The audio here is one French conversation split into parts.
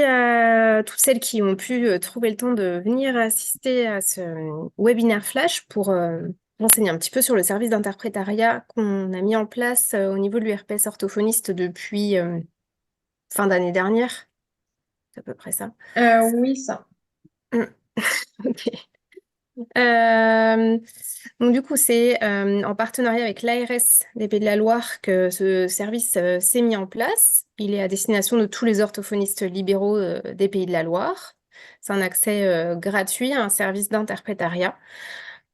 à toutes celles qui ont pu trouver le temps de venir assister à ce webinaire flash pour renseigner un petit peu sur le service d'interprétariat qu'on a mis en place au niveau de l'URPS orthophoniste depuis fin d'année dernière. C'est à peu près ça. Oui, ça. Mm. Ok. Euh, donc du coup, c'est en partenariat avec l'ARS des Pays de la Loire que ce service s'est mis en place. Il est à destination de tous les orthophonistes libéraux des Pays de la Loire. C'est un accès gratuit à un service d'interprétariat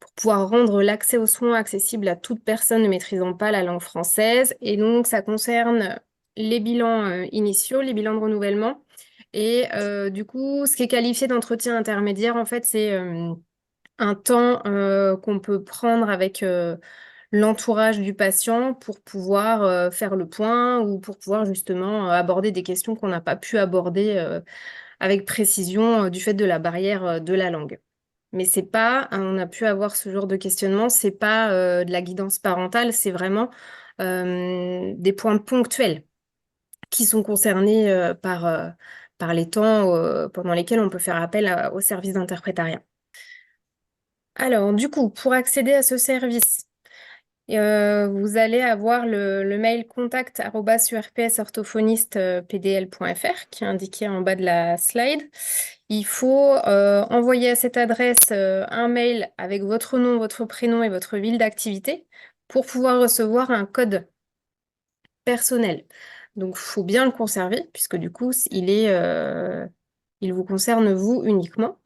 pour pouvoir rendre l'accès aux soins accessible à toute personne ne maîtrisant pas la langue française. Et donc, ça concerne les bilans initiaux, les bilans de renouvellement. Et du coup, ce qui est qualifié d'entretien intermédiaire, en fait, c'est un temps qu'on peut prendre avec l'entourage du patient pour pouvoir faire le point ou pour pouvoir justement aborder des questions qu'on n'a pas pu aborder avec précision du fait de la barrière de la langue. Mais c'est pas, on a pu avoir ce genre de questionnement, c'est pas de la guidance parentale, c'est vraiment des points ponctuels qui sont concernés par les temps pendant lesquels on peut faire appel au service d'interprétariat. Alors, du coup, pour accéder à ce service, vous allez avoir le mail contact@urpsorthophoniste.pdl.fr qui est indiqué en bas de la slide. Il faut envoyer à cette adresse un mail avec votre nom, votre prénom et votre ville d'activité pour pouvoir recevoir un code personnel. Donc, il faut bien le conserver puisque du coup, il vous concerne vous uniquement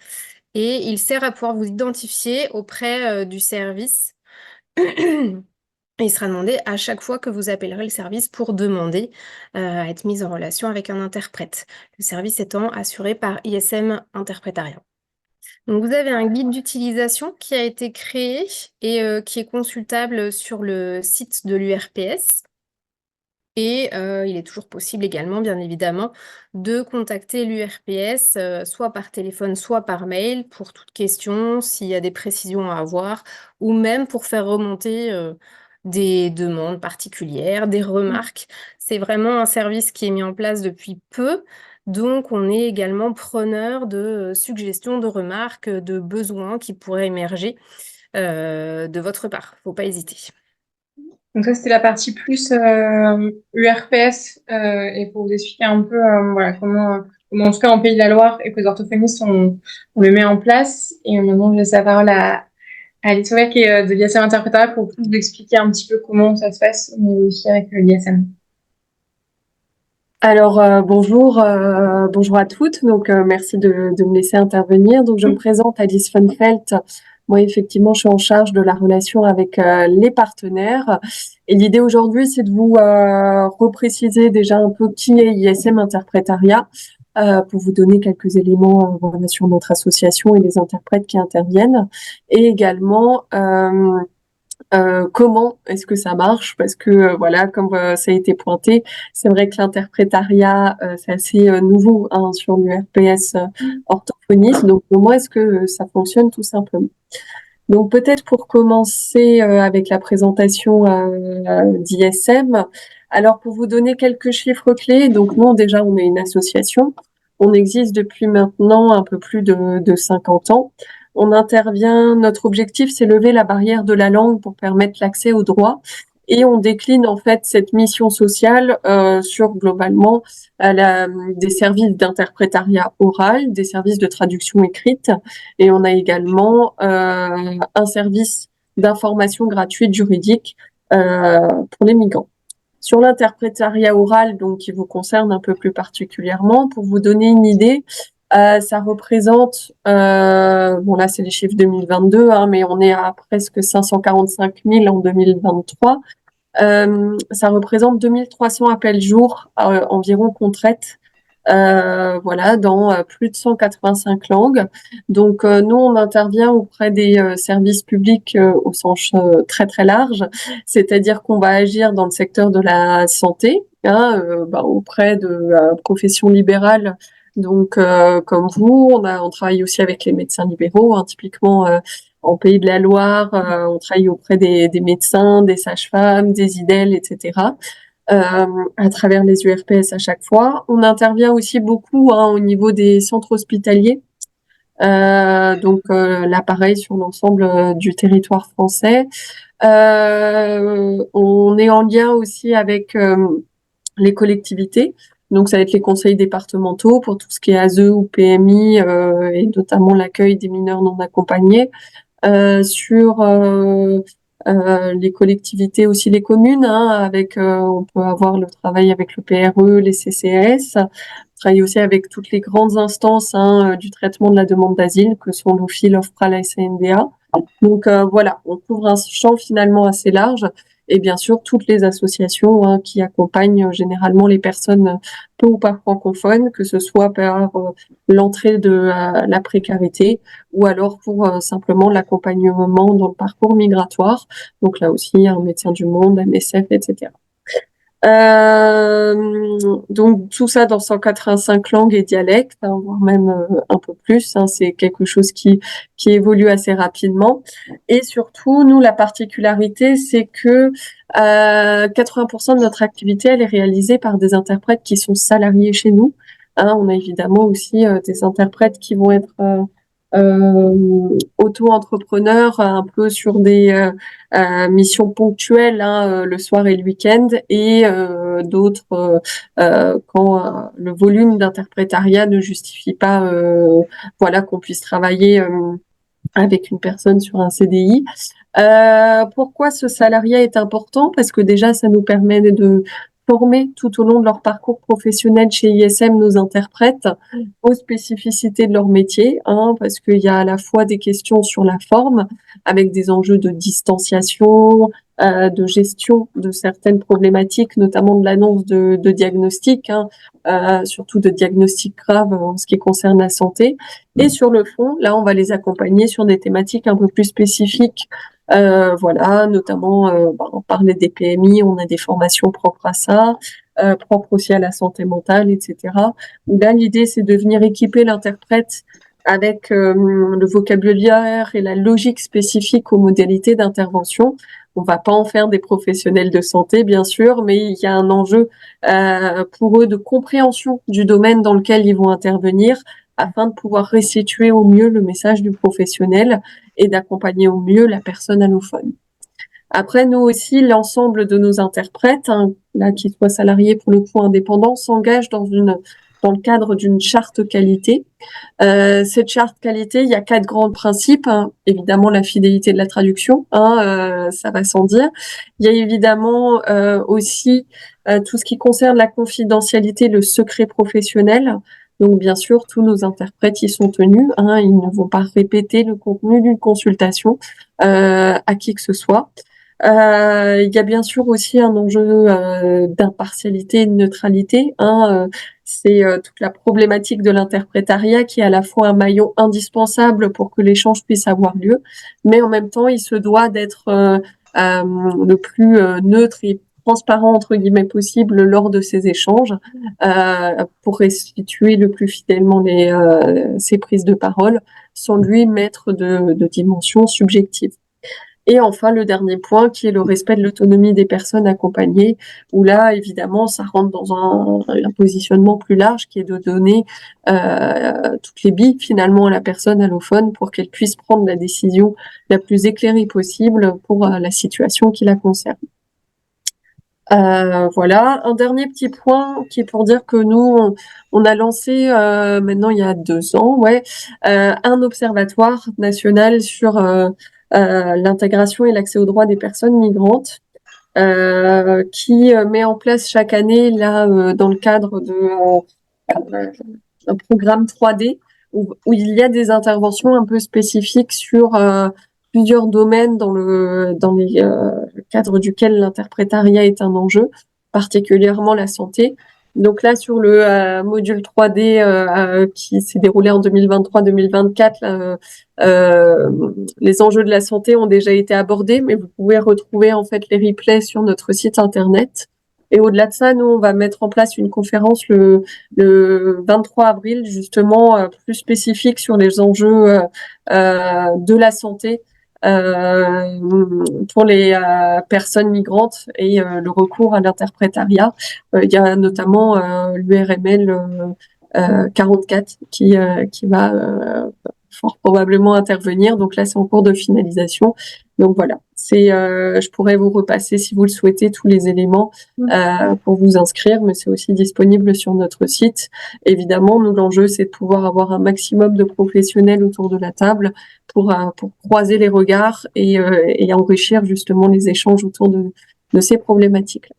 et il sert à pouvoir vous identifier auprès du service. Et il sera demandé à chaque fois que vous appellerez le service pour demander à être mis en relation avec un interprète. Le service étant assuré par ISM Interprétariat. Donc vous avez un guide d'utilisation qui a été créé et qui est consultable sur le site de l'URPS. Et il est toujours possible également, bien évidemment, de contacter l'URPS, soit par téléphone, soit par mail, pour toute question, s'il y a des précisions à avoir, ou même pour faire remonter des demandes particulières, des remarques. C'est vraiment un service qui est mis en place depuis peu, donc on est également preneur de suggestions, de remarques, de besoins qui pourraient émerger de votre part. Faut pas hésiter. Donc ça, c'était la partie plus URPS et pour vous expliquer un peu voilà, comment en tout cas en Pays de la Loire et que les orthophonistes on le met en place. Et maintenant, je laisse la parole à Alicia qui est de l'ISM Interprétariat pour plus vous expliquer un petit peu comment ça se passe mais aussi avec l'ISM. Alors bonjour à toutes. Donc merci de me laisser intervenir. Donc je me présente Alice Funfeld. Moi effectivement je suis en charge de la relation avec les partenaires. Et l'idée aujourd'hui c'est de vous repréciser déjà un peu qui est ISM Interprétariat pour vous donner quelques éléments voilà, sur notre association et les interprètes qui interviennent. Et également comment est-ce que ça marche? Parce que voilà, comme ça a été pointé, c'est vrai que l'interprétariat c'est assez nouveau hein, sur l'URPS orthophoniste. Donc comment est-ce que ça fonctionne tout simplement? Donc peut-être pour commencer avec la présentation d'ISM. Alors pour vous donner quelques chiffres clés, donc nous déjà on est une association, on existe depuis maintenant un peu plus de 50 ans. On intervient, notre objectif c'est lever la barrière de la langue pour permettre l'accès aux droits et on décline en fait cette mission sociale sur globalement des services d'interprétariat oral, des services de traduction écrite et on a également un service d'information gratuite juridique pour les migrants. Sur l'interprétariat oral, donc qui vous concerne un peu plus particulièrement, pour vous donner une idée, ça représente, bon là c'est les chiffres 2022, hein, mais on est à presque 545 000 en 2023. Ça représente 2300 appels jour environ qu'on traite voilà, dans plus de 185 langues. Donc, nous, on intervient auprès des services publics au sens très très large, c'est-à-dire qu'on va agir dans le secteur de la santé, hein, auprès de professions libérales. Donc, comme vous, on travaille aussi avec les médecins libéraux, hein, typiquement. En Pays de la Loire, on travaille auprès des médecins, des sages-femmes, des IDEL, etc. à travers les URPS à chaque fois. On intervient aussi beaucoup au niveau des centres hospitaliers. Donc là, pareil, sur l'ensemble du territoire français. On est en lien aussi avec les collectivités. Donc, ça va être les conseils départementaux pour tout ce qui est ASE ou PMI et notamment l'accueil des mineurs non accompagnés. Sur les collectivités aussi, les communes, avec on peut avoir le travail avec le PRE, les CCAS. On travaille aussi avec toutes les grandes instances du traitement de la demande d'asile, que sont l'OFII, l'OFPRA, la CNDA. Donc voilà, on couvre un champ finalement assez large. Et bien sûr, toutes les associations qui accompagnent généralement les personnes peu ou pas francophones, que ce soit par l'entrée de la précarité ou alors pour simplement l'accompagnement dans le parcours migratoire. Donc là aussi, un Médecins du Monde, MSF, etc. Donc tout ça dans 185 langues et dialectes, voire même un peu plus. C'est quelque chose qui évolue assez rapidement. Et surtout, nous, la particularité, c'est que 80% de notre activité, elle est réalisée par des interprètes qui sont salariés chez nous. On a évidemment aussi des interprètes qui vont être auto-entrepreneurs, un peu sur des missions ponctuelles, le soir et le week-end, et d'autres quand le volume d'interprétariat ne justifie pas, voilà, qu'on puisse travailler avec une personne sur un CDI. Pourquoi ce salariat est important? Parce que déjà, ça nous permet de former tout au long de leur parcours professionnel chez ISM nos interprètes aux spécificités de leur métier, parce qu'il y a à la fois des questions sur la forme, avec des enjeux de distanciation, de gestion de certaines problématiques, notamment de l'annonce de diagnostic, surtout de diagnostics graves en ce qui concerne la santé. Et sur le fond, là, on va les accompagner sur des thématiques un peu plus spécifiques. Voilà, notamment, on parlait des PMI, on a des formations propres à ça, propres aussi à la santé mentale, etc. Là, l'idée, c'est de venir équiper l'interprète avec le vocabulaire et la logique spécifique aux modalités d'intervention. On va pas en faire des professionnels de santé, bien sûr, mais il y a un enjeu pour eux de compréhension du domaine dans lequel ils vont intervenir, afin de pouvoir restituer au mieux le message du professionnel et d'accompagner au mieux la personne allophone. Après, nous aussi, l'ensemble de nos interprètes, là, qu'ils soient salariés pour le coup indépendants, s'engagent dans le cadre d'une charte qualité. Cette charte qualité, il y a 4 grands principes. Évidemment, la fidélité de la traduction, ça va sans dire. Il y a évidemment aussi tout ce qui concerne la confidentialité, le secret professionnel. Donc, bien sûr, tous nos interprètes y sont tenus. Ils ne vont pas répéter le contenu d'une consultation à qui que ce soit. Il y a bien sûr aussi un enjeu d'impartialité et de neutralité. C'est toute la problématique de l'interprétariat qui est à la fois un maillon indispensable pour que l'échange puisse avoir lieu, mais en même temps, il se doit d'être le plus neutre et transparent entre guillemets possible lors de ces échanges pour restituer le plus fidèlement ses prises de parole sans lui mettre de dimension subjective. Et enfin, le dernier point, qui est le respect de l'autonomie des personnes accompagnées, où là, évidemment, ça rentre dans un positionnement plus large, qui est de donner toutes les billes, finalement, à la personne allophone pour qu'elle puisse prendre la décision la plus éclairée possible pour la situation qui la concerne. Voilà. Un dernier petit point qui est pour dire que nous, on a lancé maintenant il y a 2 ans, un observatoire national sur l'intégration et l'accès aux droits des personnes migrantes, qui met en place chaque année, là, dans le cadre d'un programme 3D, où il y a des interventions un peu spécifiques sur plusieurs domaines dans les cadres duquel l'interprétariat est un enjeu, particulièrement la santé. Donc là, sur le module 3D qui s'est déroulé en 2023-2024, les enjeux de la santé ont déjà été abordés, mais vous pouvez retrouver en fait les replays sur notre site internet. Et au-delà de ça, nous, on va mettre en place une conférence le 23 avril, justement, plus spécifique sur les enjeux de la santé pour les personnes migrantes et le recours à l'interprétariat. Il y a notamment l'URML 44 qui va fort probablement intervenir. Donc là, c'est en cours de finalisation. Donc voilà, je pourrais vous repasser si vous le souhaitez tous les éléments pour vous inscrire, mais c'est aussi disponible sur notre site. Évidemment, nous, l'enjeu, c'est de pouvoir avoir un maximum de professionnels autour de la table pour croiser les regards et enrichir justement les échanges autour de ces problématiques-là.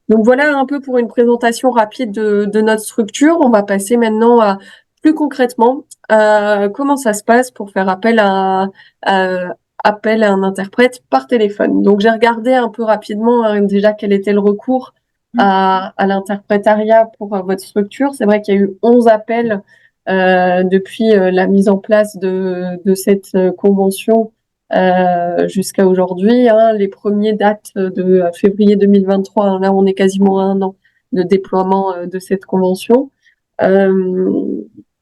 Donc voilà un peu pour une présentation rapide de notre structure. On va passer maintenant à plus concrètement comment ça se passe pour faire appel à un interprète par téléphone. Donc j'ai regardé un peu rapidement déjà quel était le recours à l'interprétariat pour votre structure. C'est vrai qu'il y a eu 11 appels depuis la mise en place de cette convention jusqu'à aujourd'hui. Les premiers datent de février 2023. Là, on est quasiment à 1 an de déploiement de cette convention.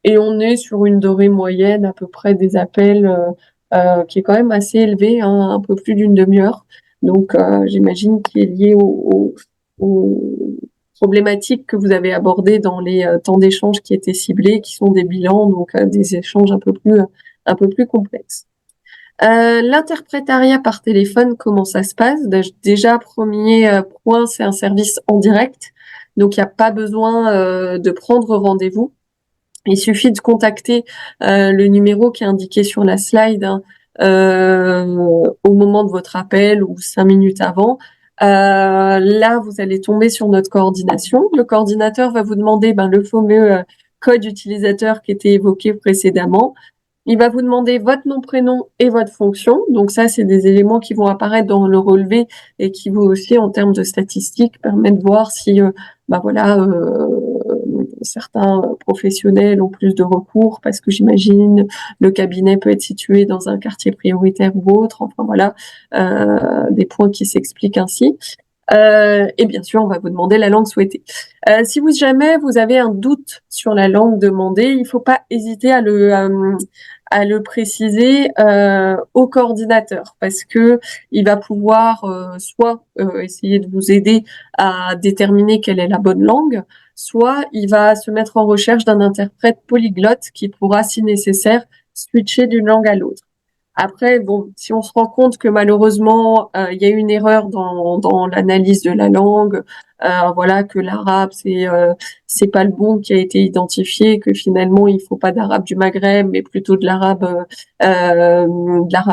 Et on est sur une durée moyenne à peu près des appels qui est quand même assez élevée, un peu plus d'une demi-heure. Donc, j'imagine qu'il est lié aux problématiques que vous avez abordées dans les temps d'échange qui étaient ciblés, qui sont des bilans, donc des échanges un peu plus complexes. L'interprétariat par téléphone, comment ça se passe? Déjà, premier point, c'est un service en direct. Donc, il n'y a pas besoin de prendre rendez-vous. Il suffit de contacter le numéro qui est indiqué sur la slide au moment de votre appel ou 5 minutes avant. Là, vous allez tomber sur notre coordination. Le coordinateur va vous demander le fameux code utilisateur qui était évoqué précédemment. Il va vous demander votre nom, prénom et votre fonction. Donc ça, c'est des éléments qui vont apparaître dans le relevé et qui vont aussi, en termes de statistiques, permettre de voir si, certains professionnels ont plus de recours parce que j'imagine le cabinet peut être situé dans un quartier prioritaire ou autre. Enfin voilà, des points qui s'expliquent ainsi. Et bien sûr, on va vous demander la langue souhaitée. Si jamais vous avez un doute sur la langue demandée, il ne faut pas hésiter à le préciser au coordinateur parce que il va pouvoir soit essayer de vous aider à déterminer quelle est la bonne langue, soit il va se mettre en recherche d'un interprète polyglotte qui pourra, si nécessaire, switcher d'une langue à l'autre. Après, bon, si on se rend compte que malheureusement il y a une erreur dans l'analyse de la langue, voilà, que l'arabe c'est pas le bon qui a été identifié, que finalement il faut pas d'arabe du Maghreb, mais plutôt de l'arabe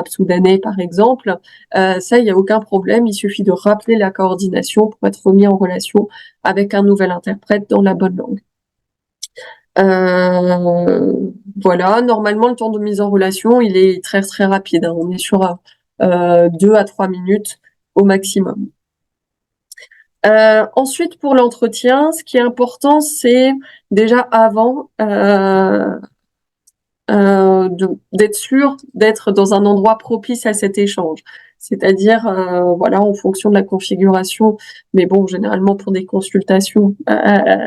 soudanais par exemple, ça il y a aucun problème, il suffit de rappeler la coordination pour être remis en relation avec un nouvel interprète dans la bonne langue. Voilà, normalement le temps de mise en relation il est très très rapide, on est sur 2 à 3 minutes au maximum. Ensuite pour l'entretien, ce qui est important c'est déjà avant d'être sûr d'être dans un endroit propice à cet échange. C'est-à-dire, voilà, en fonction de la configuration, mais bon, généralement pour des consultations,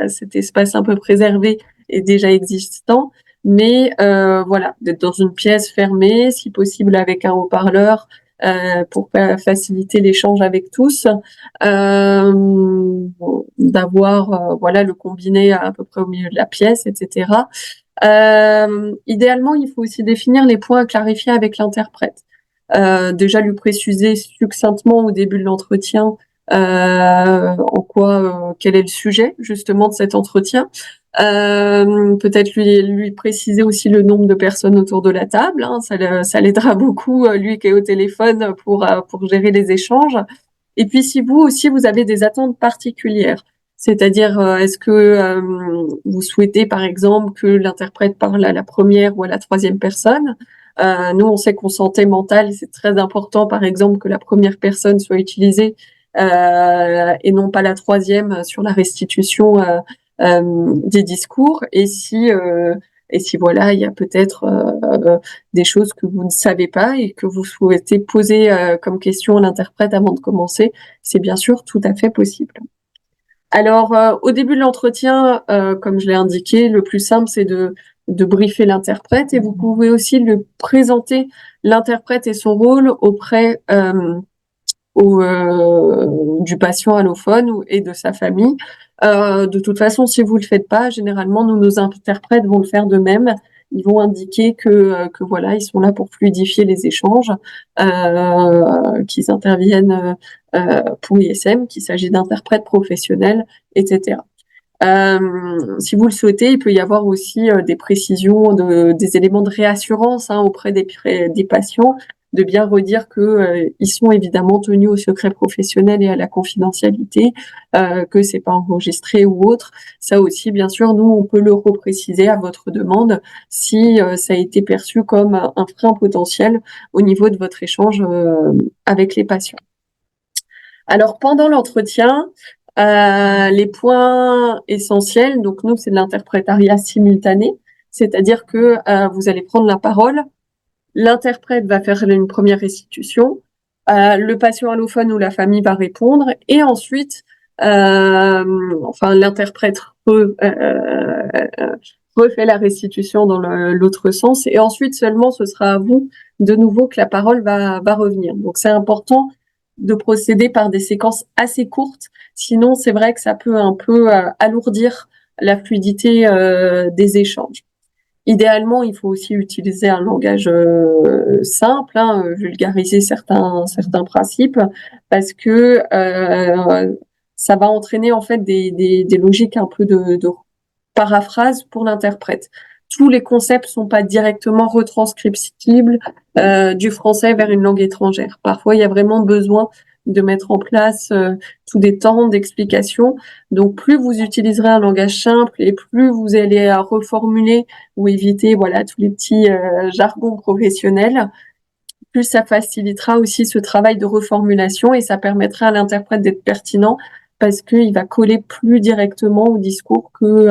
cet espace un peu préservé est déjà existant, mais voilà, d'être dans une pièce fermée, si possible avec un haut-parleur, pour faciliter l'échange avec tous, d'avoir voilà le combiné à peu près au milieu de la pièce, etc. Idéalement, il faut aussi définir les points à clarifier avec l'interprète. Déjà lui préciser succinctement au début de l'entretien quel est le sujet justement de cet entretien. Peut-être lui préciser aussi le nombre de personnes autour de la table, ça l'aidera beaucoup lui qui est au téléphone pour gérer les échanges. Et puis si vous aussi vous avez des attentes particulières, c'est-à-dire est-ce que vous souhaitez par exemple que l'interprète parle à la première ou à la troisième personne. Nous on sait qu'en santé mentale c'est très important par exemple que la première personne soit utilisée et non pas la troisième sur la restitution des discours. Et si voilà, il y a peut-être des choses que vous ne savez pas et que vous souhaitez poser comme question à l'interprète avant de commencer, c'est bien sûr tout à fait possible. Alors, au début de l'entretien, comme je l'ai indiqué, le plus simple, c'est de de briefer l'interprète, et vous pouvez aussi lui présenter l'interprète et son rôle auprès du patient allophone et de sa famille. De toute façon, si vous le faites pas, généralement, nos interprètes vont le faire de même. Ils vont indiquer que voilà, ils sont là pour fluidifier les échanges, qu'ils interviennent pour ISM, qu'il s'agit d'interprètes professionnels, etc. Si vous le souhaitez, il peut y avoir aussi des précisions, des éléments de réassurance auprès des patients, de bien redire que ils sont évidemment tenus au secret professionnel et à la confidentialité, que c'est pas enregistré ou autre. Ça aussi, bien sûr, nous on peut le repréciser à votre demande si ça a été perçu comme un frein potentiel au niveau de votre échange avec les patients. Alors pendant l'entretien, les points essentiels, donc nous c'est de l'interprétariat simultané, c'est-à-dire que vous allez prendre la parole, l'interprète va faire une première restitution, le patient allophone ou la famille va répondre, et ensuite, l'interprète refait la restitution dans l'autre sens, et ensuite seulement ce sera à vous de nouveau que la parole va revenir. Donc c'est important de procéder par des séquences assez courtes, sinon c'est vrai que ça peut un peu alourdir la fluidité des échanges. Idéalement, il faut aussi utiliser un langage simple, vulgariser certains principes, parce que ça va entraîner en fait des logiques un peu de paraphrase pour l'interprète. Tous les concepts sont pas directement retranscriptibles du français vers une langue étrangère. Parfois, il y a vraiment besoin de mettre en place tous des temps d'explication. Donc, plus vous utiliserez un langage simple et plus vous allez reformuler ou éviter tous les petits jargons professionnels, plus ça facilitera aussi ce travail de reformulation et ça permettra à l'interprète d'être pertinent parce qu'il va coller plus directement au discours que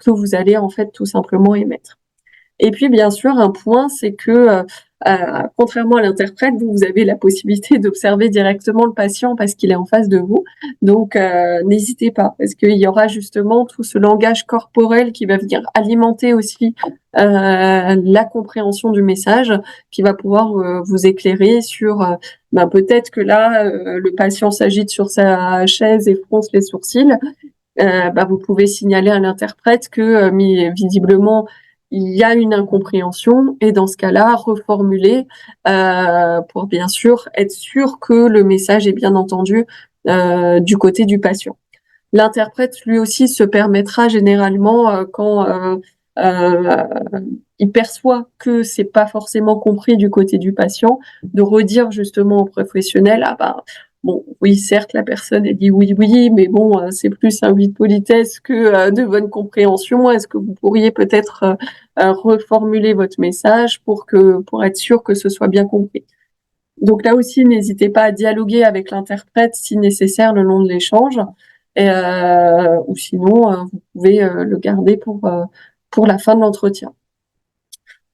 vous allez en fait tout simplement émettre. Et puis bien sûr, un point, c'est que contrairement à l'interprète, vous avez la possibilité d'observer directement le patient parce qu'il est en face de vous. Donc n'hésitez pas, parce qu'il y aura justement tout ce langage corporel qui va venir alimenter aussi la compréhension du message, qui va pouvoir vous éclairer sur peut-être que là, le patient s'agite sur sa chaise et fronce les sourcils. Vous pouvez signaler à l'interprète que visiblement il y a une incompréhension et dans ce cas-là reformuler pour bien sûr être sûr que le message est bien entendu du côté du patient. L'interprète lui aussi se permettra généralement quand il perçoit que c'est pas forcément compris du côté du patient, de redire justement au professionnel bon, oui, certes, la personne elle dit oui, mais bon, c'est plus un oui de politesse que de bonne compréhension. Est-ce que vous pourriez peut-être reformuler votre message pour être sûr que ce soit bien compris? Donc là aussi, n'hésitez pas à dialoguer avec l'interprète si nécessaire le long de l'échange, ou sinon vous pouvez le garder pour la fin de l'entretien.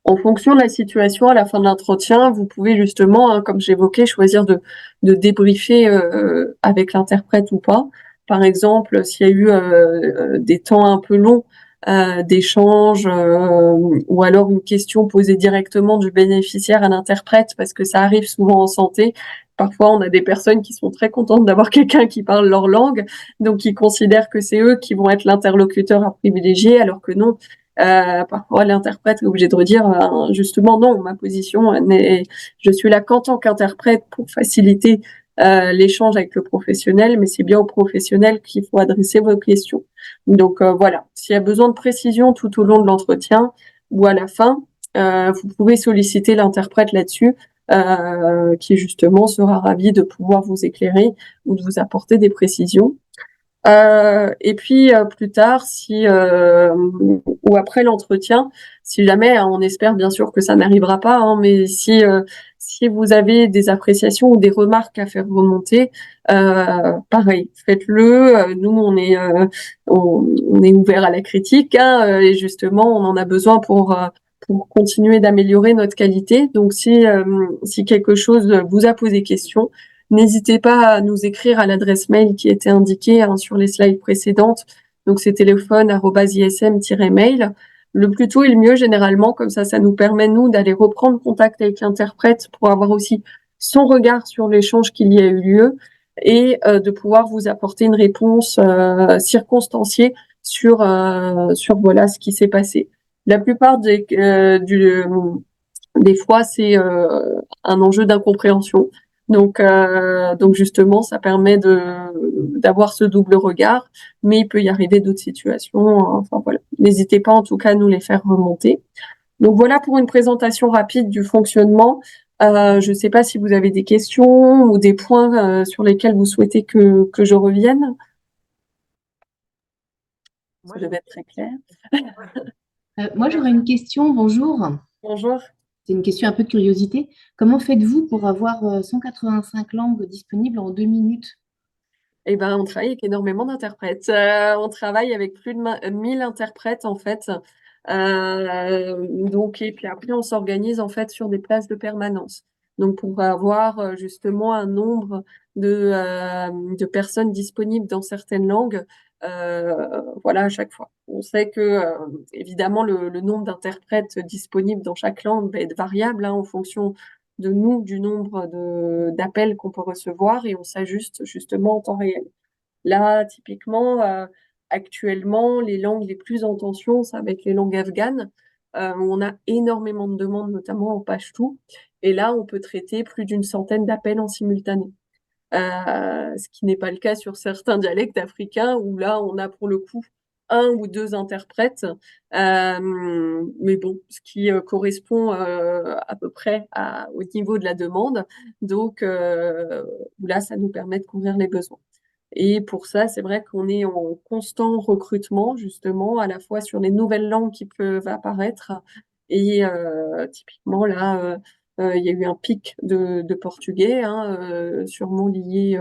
En fonction de la situation, à la fin de l'entretien, vous pouvez justement, comme j'évoquais, choisir de débriefer avec l'interprète ou pas. Par exemple, s'il y a eu des temps un peu longs d'échange ou alors une question posée directement du bénéficiaire à l'interprète, parce que ça arrive souvent en santé. Parfois, on a des personnes qui sont très contentes d'avoir quelqu'un qui parle leur langue, donc ils considèrent que c'est eux qui vont être l'interlocuteur à privilégier, alors que non. Parfois l'interprète est obligé de redire justement non, ma position je suis là qu'en tant qu'interprète pour faciliter l'échange avec le professionnel, mais c'est bien au professionnel qu'il faut adresser vos questions. Donc voilà, s'il y a besoin de précision tout au long de l'entretien ou à la fin, vous pouvez solliciter l'interprète là-dessus, qui justement sera ravi de pouvoir vous éclairer ou de vous apporter des précisions. Et puis plus tard, ou après l'entretien, si jamais, on espère bien sûr que ça n'arrivera pas, mais si vous avez des appréciations ou des remarques à faire remonter, pareil, faites-le. Nous, on est ouvert à la critique, et justement, on en a besoin pour continuer d'améliorer notre qualité. Donc, si quelque chose vous a posé question, n'hésitez pas à nous écrire à l'adresse mail qui était indiquée sur les slides précédentes. Donc, c'est téléphone@ism-mail. le plus tôt est le mieux généralement, comme ça nous permet, nous, d'aller reprendre contact avec l'interprète pour avoir aussi son regard sur l'échange qu'il y a eu lieu et de pouvoir vous apporter une réponse circonstanciée sur voilà ce qui s'est passé. La plupart des fois, c'est un enjeu d'incompréhension. Donc justement, ça permet d'avoir ce double regard, mais il peut y arriver d'autres situations. Enfin voilà, n'hésitez pas en tout cas à nous les faire remonter. Donc voilà pour une présentation rapide du fonctionnement. Je ne sais pas si vous avez des questions ou des points sur lesquels vous souhaitez que je revienne. Moi, Ça j'ai devait être très clair. Moi, j'aurais une question. Bonjour. Bonjour. C'est une question un peu de curiosité. Comment faites-vous pour avoir 185 langues disponibles en 2 minutes? Eh ben, on travaille avec énormément d'interprètes. On travaille avec plus de 1000 interprètes en fait. Donc, et puis après, on s'organise en fait sur des places de permanence. Donc, pour avoir justement un nombre de personnes disponibles dans certaines langues, voilà, à chaque fois. On sait que évidemment le nombre d'interprètes disponibles dans chaque langue va être variable hein, en fonction de nous, du nombre d'appels qu'on peut recevoir et on s'ajuste justement en temps réel. Là, typiquement, actuellement, les langues les plus en tension, c'est avec les langues afghanes, où on a énormément de demandes, notamment en pachtou. Et là, on peut traiter plus d'une centaine d'appels en simultané. Ce qui n'est pas le cas sur certains dialectes africains, où là, on a pour le coup un ou deux interprètes. Mais bon, ce qui correspond à peu près au niveau de la demande. Donc là, ça nous permet de couvrir les besoins. Et pour ça, c'est vrai qu'on est en constant recrutement, justement, à la fois sur les nouvelles langues qui peuvent apparaître. Et typiquement, là, il y a eu un pic de portugais, hein, sûrement lié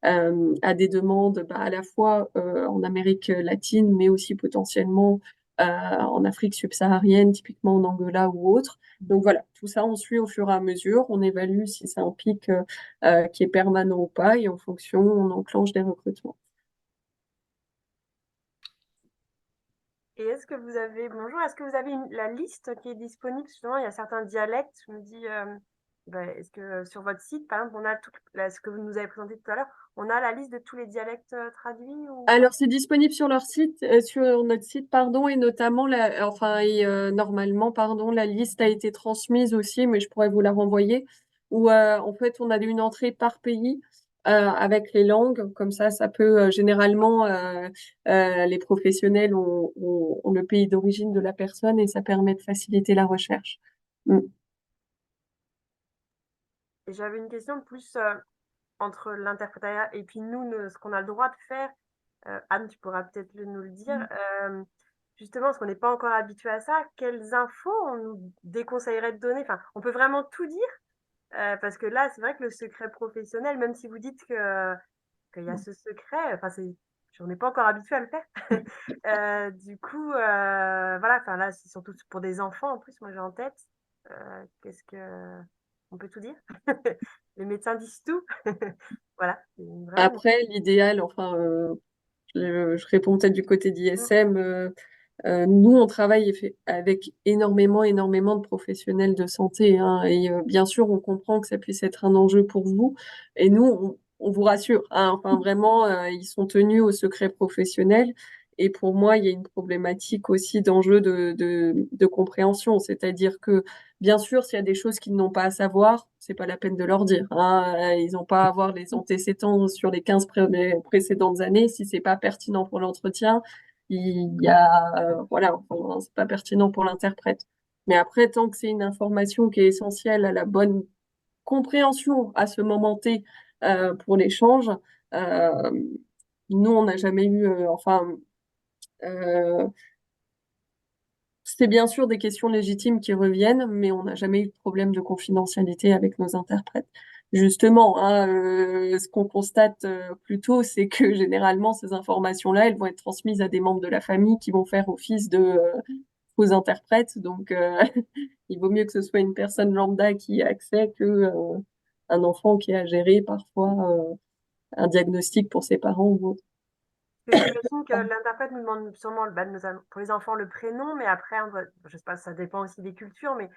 à des demandes à la fois en Amérique latine, mais aussi potentiellement en Afrique subsaharienne, typiquement en Angola ou autre. Donc voilà, tout ça, on suit au fur et à mesure. On évalue si c'est un pic qui est permanent ou pas, et en fonction, on enclenche des recrutements. Et bonjour, est-ce que vous avez la liste qui est disponible? Justement, il y a certains dialectes, je me dis, est-ce que sur votre site, par exemple, on a ce que vous nous avez présenté tout à l'heure, on a la liste de tous les dialectes traduits ou pas? Alors, c'est disponible sur leur site, sur notre site, pardon, et notamment normalement, pardon, la liste a été transmise aussi, mais je pourrais vous la renvoyer, où en fait, on a une entrée par pays avec les langues, comme ça peut généralement les professionnels ont le pays d'origine de la personne et ça permet de faciliter la recherche. Mm. Et j'avais une question plus entre l'interprétariat et puis nous, ce qu'on a le droit de faire. Anne, tu pourras peut-être nous le dire. Justement, parce qu'on n'est pas encore habitué à ça, quelles infos on nous déconseillerait de donner? Enfin, on peut vraiment tout dire, parce que là, c'est vrai que le secret professionnel, même si vous dites qu'il y a ce secret, enfin, on n'est pas encore habitué à le faire. Du coup, voilà, enfin là, c'est surtout pour des enfants en plus, moi j'ai en tête. Qu'est-ce que on peut tout dire? Les médecins disent tout. Voilà, c'est vraiment une... Après, l'idéal, enfin, je réponds peut-être du côté d'ISM. Nous, on travaille avec énormément de professionnels de santé, hein, et bien sûr, on comprend que ça puisse être un enjeu pour vous. Et nous, on vous rassure, hein, enfin vraiment, ils sont tenus au secret professionnel. Et pour moi, il y a une problématique aussi d'enjeu de compréhension, c'est-à-dire que bien sûr, s'il y a des choses qu'ils n'ont pas à savoir, c'est pas la peine de leur dire, hein. Ils n'ont pas à avoir les antécédents sur les 15 précédentes années. Si c'est pas pertinent pour l'entretien, il y a, voilà, enfin, c'est pas pertinent pour l'interprète. Mais après, tant que c'est une information qui est essentielle à la bonne compréhension à ce moment T pour l'échange, euh, nous, on n'a jamais eu, euh, c'est bien sûr des questions légitimes qui reviennent, mais on n'a jamais eu de problème de confidentialité avec nos interprètes. Justement, hein, ce qu'on constate plutôt, c'est que généralement, ces informations-là, elles vont être transmises à des membres de la famille qui vont faire office de faux interprètes. Donc, il vaut mieux que ce soit une personne lambda qui ait accès que un enfant qui a géré parfois un diagnostic pour ses parents ou autre. Parce que j'imagine que l'interprète nous demande sûrement pour les enfants le prénom, mais après, je sais pas, ça dépend aussi des cultures, mais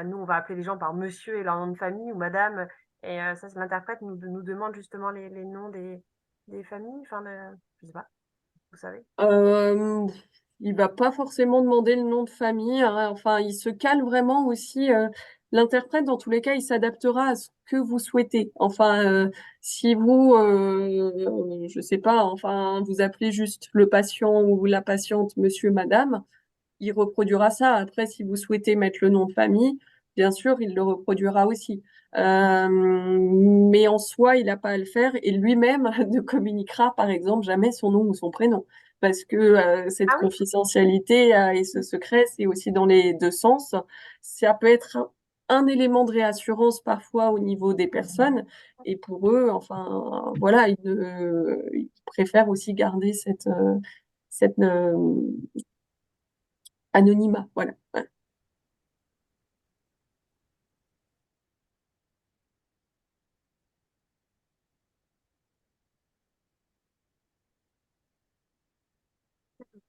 nous, on va appeler les gens par monsieur et leur nom de famille ou madame. Et ça, l'interprète nous demande justement les noms des familles. Enfin, je sais pas, vous savez. Euh, il va pas forcément demander le nom de famille, hein. Enfin, il se cale vraiment aussi. L'interprète, dans tous les cas, il s'adaptera à ce que vous souhaitez. Enfin, si vous, je sais pas, enfin, vous appelez juste le patient ou la patiente, monsieur, madame, il reproduira ça. Après, si vous souhaitez mettre le nom de famille, bien sûr, il le reproduira aussi. Mais en soi, il n'a pas à le faire et lui-même ne communiquera, par exemple, jamais son nom ou son prénom. Parce que cette Ah oui? confidentialité et ce secret, c'est aussi dans les deux sens. Ça peut être un élément de réassurance parfois au niveau des personnes. Et pour eux, enfin, voilà, ils préfèrent aussi garder cette anonymat. Voilà. Ouais.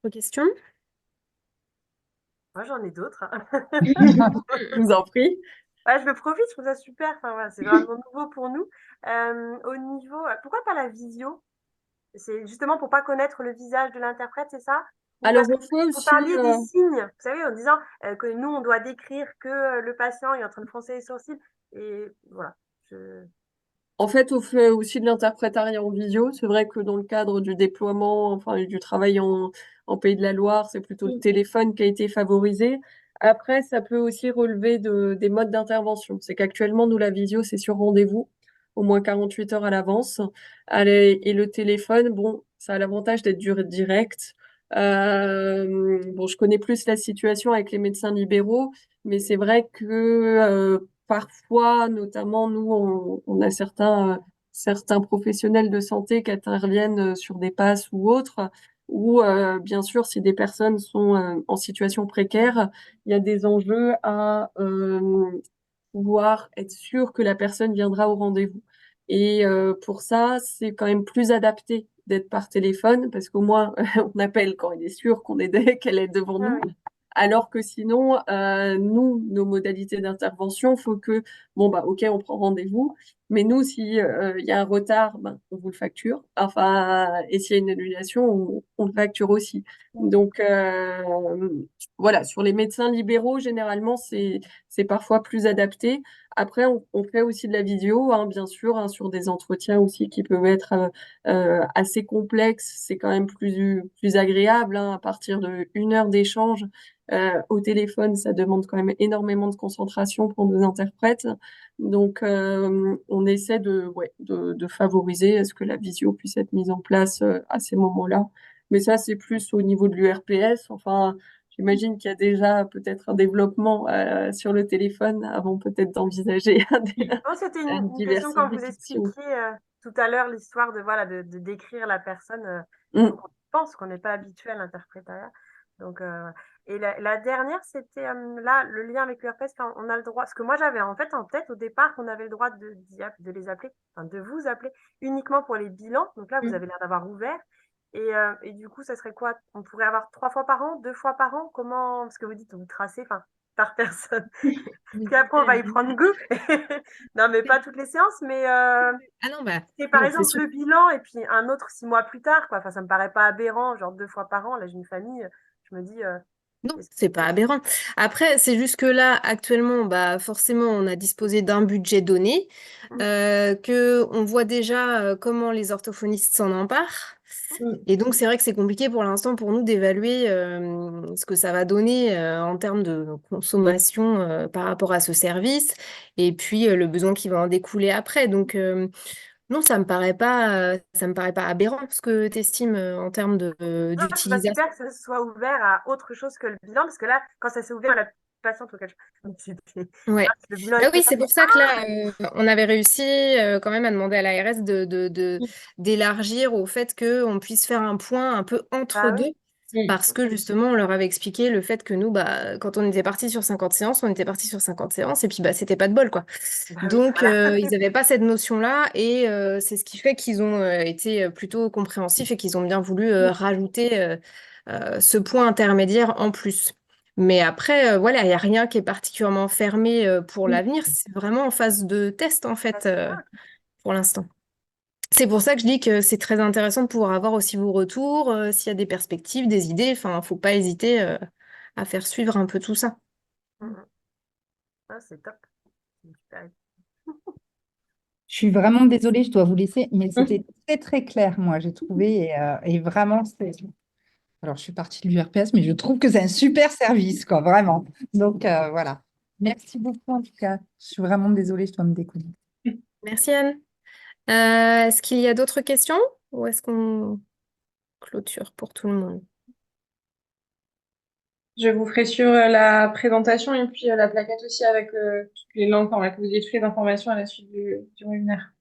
Autre question? Moi, j'en ai d'autres. Je vous en prie. Ouais, je me profite, je trouve ça super. Enfin, voilà, c'est vraiment nouveau pour nous. Au niveau, pourquoi pas la visio? C'est justement pour pas connaître le visage de l'interprète, c'est ça? Ou Alors, parce que on fait vous aussi, parliez des signes, vous savez, en disant que nous, on doit décrire que le patient est en train de froncer les sourcils. Et voilà. Je... en fait, on fait aussi de l'interprétariat en visio. C'est vrai que dans le cadre du déploiement, enfin, et du travail en Pays de la Loire, c'est plutôt le téléphone qui a été favorisé. Après, ça peut aussi relever des modes d'intervention. C'est qu'actuellement, nous, la visio, c'est sur rendez-vous, au moins 48 heures à l'avance. Et le téléphone, bon, ça a l'avantage d'être direct. Bon, je connais plus la situation avec les médecins libéraux, mais c'est vrai que parfois, notamment, nous, on a certains professionnels de santé qui interviennent sur des passes ou autres, où, bien sûr, si des personnes sont en situation précaire, il y a des enjeux à pouvoir être sûr que la personne viendra au rendez-vous. Et pour ça, c'est quand même plus adapté d'être par téléphone, parce qu'au moins, on appelle quand il est sûr qu'elle est devant Ah nous. oui. Alors que sinon, nous, nos modalités d'intervention, faut que, bon, bah, ok, on prend rendez-vous, mais nous, si il y a un retard, ben, on vous le facture. Enfin, et s'il y a une annulation, on le facture aussi. Donc, voilà, sur les médecins libéraux, généralement, c'est parfois plus adapté. Après, on fait aussi de la vidéo, hein, bien sûr, hein, sur des entretiens aussi qui peuvent être assez complexes. C'est quand même plus agréable, hein, à partir de 1 heure d'échange au téléphone, ça demande quand même énormément de concentration pour nos interprètes. Donc, on essaie ouais, de favoriser à ce que la visio puisse être mise en place à ces moments-là. Mais ça, c'est plus au niveau de l'URPS. Enfin, j'imagine qu'il y a déjà peut-être un développement sur le téléphone avant peut-être d'envisager Non, c'était une une question quand vous diversification. expliquiez tout à l'heure l'histoire de, voilà, de décrire la personne. Il faut Mm. qu'on pense qu'on n'est pas habitué à l'interprétariat. Donc, et la dernière, c'était là, le lien avec l'URPS, quand on a le droit. Ce que moi, j'avais en fait en tête au départ qu'on avait le droit de les appeler, enfin, de vous appeler uniquement pour les bilans. Donc là, vous avez l'air d'avoir ouvert. Et du coup, ça serait quoi? On pourrait avoir 3 fois par an, 2 fois par an? Comment? Parce que vous dites, vous tracez, enfin, par personne. Puis après, on va y prendre goût. Non, mais pas toutes les séances, mais Ah non, bah, c'est par non, c'est exemple sûr. le bilan et puis un autre 6 mois plus tard, quoi. Enfin, ça me paraît pas aberrant, genre 2 fois par an. Là, j'ai une famille, je me dis, Non, est-ce c'est pas aberrant. Après, c'est juste que là, actuellement, bah forcément, on a disposé d'un budget donné, que- que on voit déjà comment les orthophonistes s'en emparent. Mm. Et donc, c'est vrai que c'est compliqué pour l'instant pour nous d'évaluer ce que ça va donner en termes de consommation par rapport à ce service et puis le besoin qui va en découler après. Donc, non, ça me paraît pas aberrant ce que tu estimes en termes Non, je trouve ça d'utilisation. super que ça soit ouvert à autre chose que le bilan, parce que là, quand ça s'est ouvert à la patiente auquel Ouais. le bilan Bah était oui, là, c'est pour ça que là, on avait réussi quand même à demander à l'ARS d'élargir au fait qu'on puisse faire un point un peu entre ah deux. oui, Oui. parce que justement, on leur avait expliqué le fait que nous, bah, quand on était parti sur 50 séances, on était parti sur 50 séances, et puis bah, c'était pas de bol, quoi. Bah oui, Donc, voilà. ils n'avaient pas cette notion-là, et c'est ce qui fait qu'ils ont été plutôt compréhensifs et qu'ils ont bien voulu rajouter ce point intermédiaire en plus. Mais après, voilà, il n'y a rien qui est particulièrement fermé pour l'avenir. C'est vraiment en phase de test, en Bah, fait, c'est ça. pour l'instant. C'est pour ça que je dis que c'est très intéressant de pouvoir avoir aussi vos retours, s'il y a des perspectives, des idées. Enfin, faut pas hésiter à faire suivre un peu tout ça. Mhm. Ah, c'est top. C'est super. Je suis vraiment désolée, je dois vous laisser, mais c'était très très clair, moi, j'ai trouvé. Et vraiment, alors je suis partie de l'URPS, mais je trouve que c'est un super service, quoi, vraiment. Donc voilà. Merci beaucoup en tout cas. Je suis vraiment désolée, je dois me déconnecter. Merci Anne. Est-ce qu'il y a d'autres questions ou est-ce qu'on clôture pour tout le monde? Je vous ferai sur la présentation et puis la plaquette aussi avec toutes les langues, enfin, que vous ayez toutes les informations à la suite du webinaire.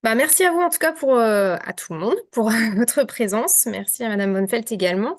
Bah, merci à vous en tout cas pour à tout le monde pour votre présence. Merci à Madame Bonnefeld également.